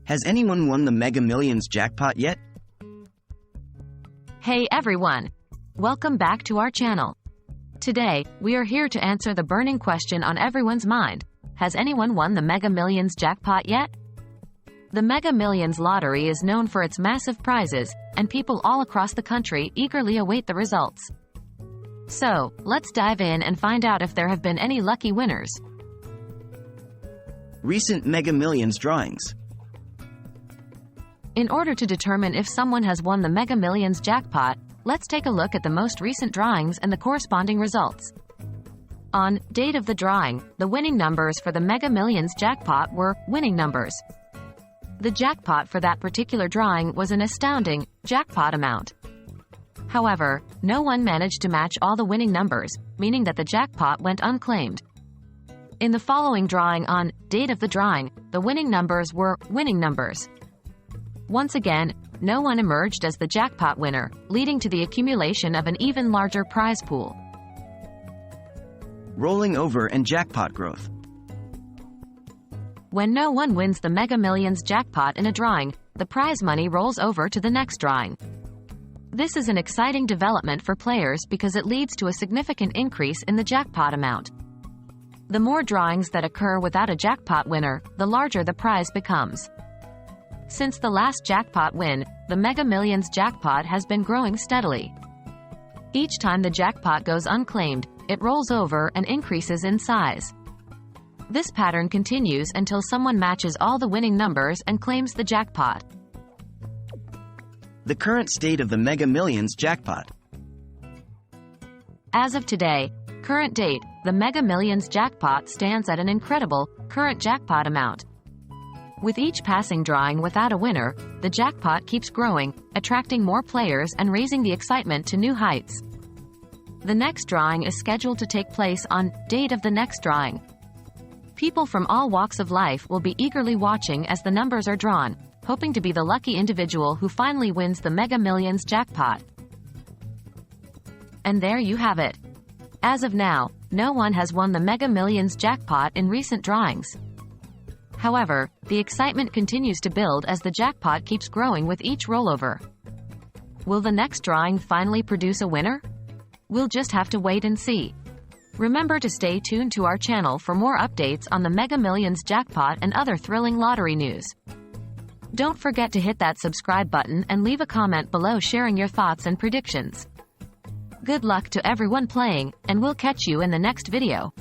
Has anyone won the Mega Millions jackpot yet? Hey everyone! Welcome back to our channel. Today, we are here to answer the burning question on everyone's mind. Has anyone won the Mega Millions jackpot yet? The Mega Millions lottery is known for its massive prizes, and people all across the country eagerly await the results. So, let's dive in and find out if there have been any lucky winners. Recent Mega Millions drawings. In order to determine if someone has won the Mega Millions jackpot, let's take a look at the most recent drawings and the corresponding results. On date of the drawing, the winning numbers for the Mega Millions jackpot were winning numbers. The jackpot for that particular drawing was an astounding jackpot amount. However, no one managed to match all the winning numbers, meaning that the jackpot went unclaimed. In the following drawing on date of the drawing, the winning numbers were winning numbers. Once again, no one emerged as the jackpot winner, leading to the accumulation of an even larger prize pool. Rolling over and jackpot growth. When no one wins the Mega Millions jackpot in a drawing, the prize money rolls over to the next drawing. This is an exciting development for players because it leads to a significant increase in the jackpot amount. The more drawings that occur without a jackpot winner, the larger the prize becomes. Since the last jackpot win, the Mega Millions jackpot has been growing steadily. Each time the jackpot goes unclaimed, it rolls over and increases in size. This pattern continues until someone matches all the winning numbers and claims the jackpot. The current state of the Mega Millions jackpot. As of today, current date, the Mega Millions jackpot stands at an incredible current jackpot amount. With each passing drawing without a winner, the jackpot keeps growing, attracting more players and raising the excitement to new heights. The next drawing is scheduled to take place on date of the next drawing. People from all walks of life will be eagerly watching as the numbers are drawn, hoping to be the lucky individual who finally wins the Mega Millions jackpot. And there you have it. As of now, no one has won the Mega Millions jackpot in recent drawings. However, the excitement continues to build as the jackpot keeps growing with each rollover. Will the next drawing finally produce a winner? We'll just have to wait and see. Remember to stay tuned to our channel for more updates on the Mega Millions jackpot and other thrilling lottery news. Don't forget to hit that subscribe button and leave a comment below sharing your thoughts and predictions. Good luck to everyone playing, and we'll catch you in the next video.